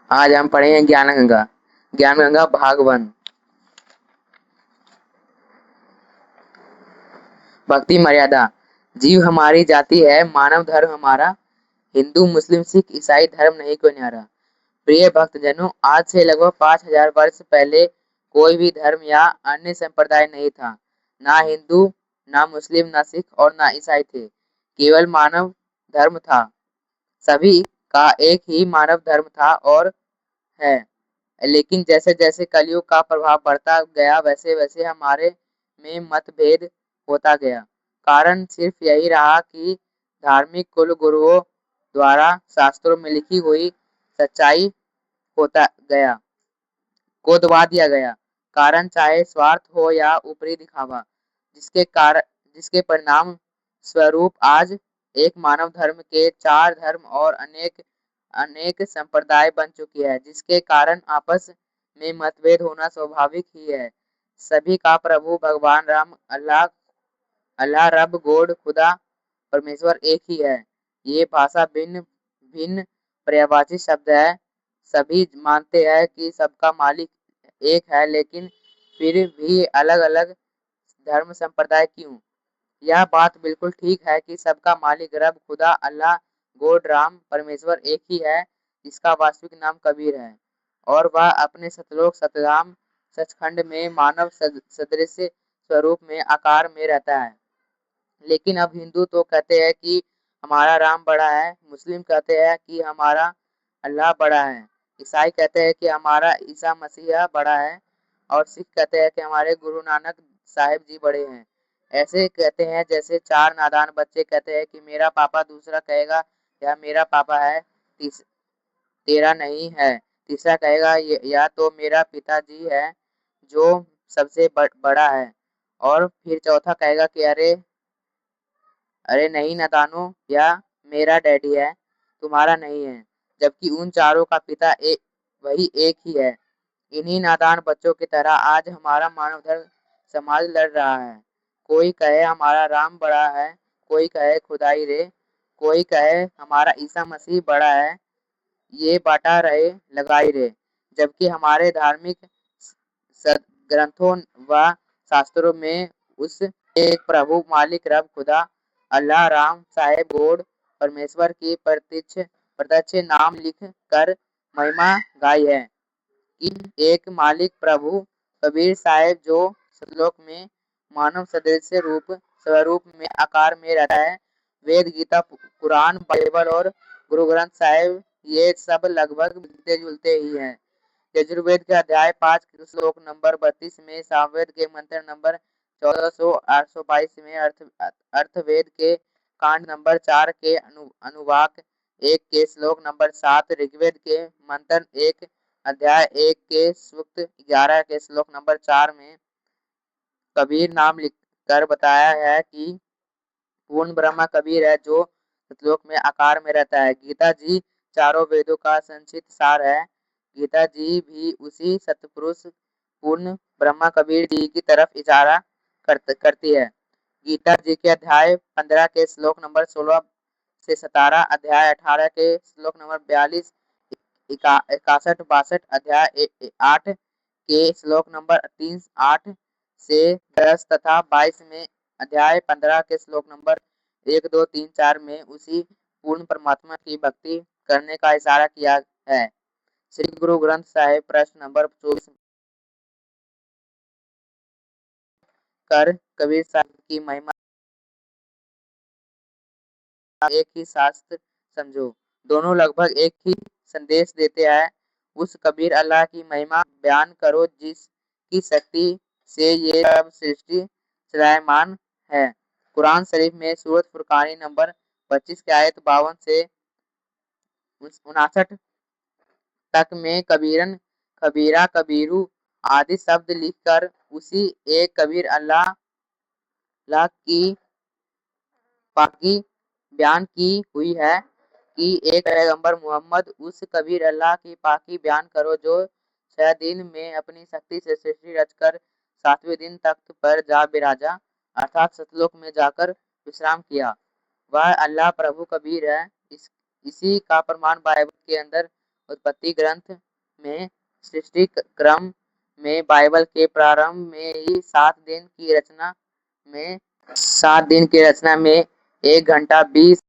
आज हम पढ़ेंगे ज्ञान गंगा। ज्ञान गंगा भाग 1। भक्ति मर्यादा। जीव हमारी जाति है, मानव धर्म हमारा, हिंदू मुस्लिम सिख ईसाई धर्म नहीं कोई न्यारा। प्रिय भक्तजनों, आज से लगभग 5000 वर्ष पहले कोई भी धर्म या अन्य संप्रदाय नहीं था। ना हिंदू, ना मुस्लिम, ना सिख और ना ईसाई थे। केवल मानव धर्म था। सभी का एक ही मानव धर्म था और है। लेकिन जैसे जैसे कलयुग का प्रभाव बढ़ता गया, वैसे वैसे हमारे में मतभेद होता गया। कारण सिर्फ यही रहा कि धार्मिक कुल गुरुओं द्वारा शास्त्रों में लिखी हुई सच्चाई होता गया को दबा दिया गया। कारण चाहे स्वार्थ हो या ऊपरी दिखावा, जिसके परिणाम स्वरूप आज एक मानव धर्म के 4 धर्म और अनेक अनेक संप्रदाय बन चुकी है, जिसके कारण आपस में मतभेद होना स्वाभाविक ही है। सभी का प्रभु भगवान राम, अल्लाह अल्लाह रब गॉड खुदा परमेश्वर एक ही है। ये भाषा भिन्न भिन्न पर्यायवाची शब्द है। सभी मानते हैं कि सबका मालिक एक है, लेकिन फिर भी अलग अलग धर्म संप्रदाय क्यों? यह बात बिल्कुल ठीक है कि सबका मालिक रब खुदा अल्लाह गॉड राम परमेश्वर एक ही है, जिसका वास्तविक नाम कबीर है और वह अपने सतलोक सतधाम सचखंड में मानव सदृश स्वरूप में आकार में रहता है। लेकिन अब हिंदू तो कहते हैं कि हमारा राम बड़ा है, मुस्लिम कहते हैं कि हमारा अल्लाह बड़ा है, ईसाई कहते हैं कि हमारा ईसा मसीहा बड़ा है और सिख कहते हैं कि हमारे गुरु नानक साहिब जी बड़े हैं। ऐसे कहते हैं जैसे 4 नादान बच्चे कहते हैं कि मेरा पापा, दूसरा कहेगा यह मेरा पापा है, तेरा नहीं है, तीसरा कहेगा या तो मेरा पिताजी है जो सबसे बड़ा है, और फिर चौथा कहेगा कि अरे अरे नहीं नादानो, या मेरा डैडी है, तुम्हारा नहीं है, जबकि उन चारों का पिता वही एक ही है। इन्हीं नादान बच्चों की तरह आज हमारा मानव धर्म समाज लड़ रहा है। कोई कहे हमारा राम बड़ा है, कोई कहे खुदाई रे, कोई कहे हमारा ईसा मसीह बड़ा है, ये बांटा रहे लगाई रे। जबकि हमारे धार्मिक ग्रंथों व शास्त्रों में उस एक प्रभु मालिक रब खुदा अल्लाह राम साहेब गॉड परमेश्वर की प्रत्यक्ष प्रत्यक्ष नाम लिख कर महिमा गाई है कि एक मालिक प्रभु कबीर साहेब जो सतलोक में मानव सदृश रूप स्वरूप में आकार में रहता है। वेद गीता कुरान बाइबल और गुरु ग्रंथ साहिब ये सब लगभग मिलते जुलते ही हैं। यजुर्वेद के अध्याय 5 श्लोक नंबर 32 में, सामवेद के मंत्र नंबर 1422 में, अर्थवेद के कांड नंबर 4 के अनुवाक 1 के श्लोक नंबर 7, ऋग्वेद के मंत्र 1 अध्याय 1 के सूक्त 11 के श्लोक नंबर 4 में कबीर नाम लिखकर बताया है कि पूर्ण ब्रह्मा कबीर है जो सतलोक में आकार में रहता है। गीता जी चारों वेदों का संक्षिप्त सार है। गीता जी भी उसी सतपुरुष पूर्ण ब्रह्मा कबीर जी की तरफ इशारा करती है। गीता जी के अध्याय 15 के श्लोक नंबर 16 से 17, अध्याय 18 के श्लोक नंबर 42, 61 62, अध्याय 8 के श्लोक नंबर 3 8 से 10 तथा 22 में, अध्याय 15 के श्लोक नंबर 1 2 3 4 में उसी पूर्ण परमात्मा की भक्ति करने का इशारा किया है। श्री गुरु ग्रंथ साहिब प्रश्न नंबर 24 कर कबीर साहब की महिमा एक ही शास्त्र समझो। दोनों लगभग एक ही संदेश देते हैं। उस कबीर अल्लाह की महिमा बयान करो जिसकी शक्ति से ये सब सृष्टि चलायमान है। कुरान शरीफ में सूरत फुरकानी नंबर 25 के आयत 52 से 59 तक में कबीरन, कबीरा, कबीरू आदि शब्द लिखकर उसी एक कबीर अल्लाह की पाकी बयान की हुई है कि एक पैगंबर मोहम्मद उस कबीर अल्लाह की पाकी बयान करो जो 6 दिन में अपनी शक्ति से सृष्टि रचकर 7वें दिन तख्त पर जा बिराजा, अर्थात सतलोक में जाकर विश्राम किया। वह अल्लाह प्रभु कबीर है। इसी का प्रमाण बाइबल के अंदर उत्पत्ति ग्रंथ में, सृष्टि क्रम में, बाइबल के प्रारंभ में ही 7 दिन की रचना में 1 घंटा 20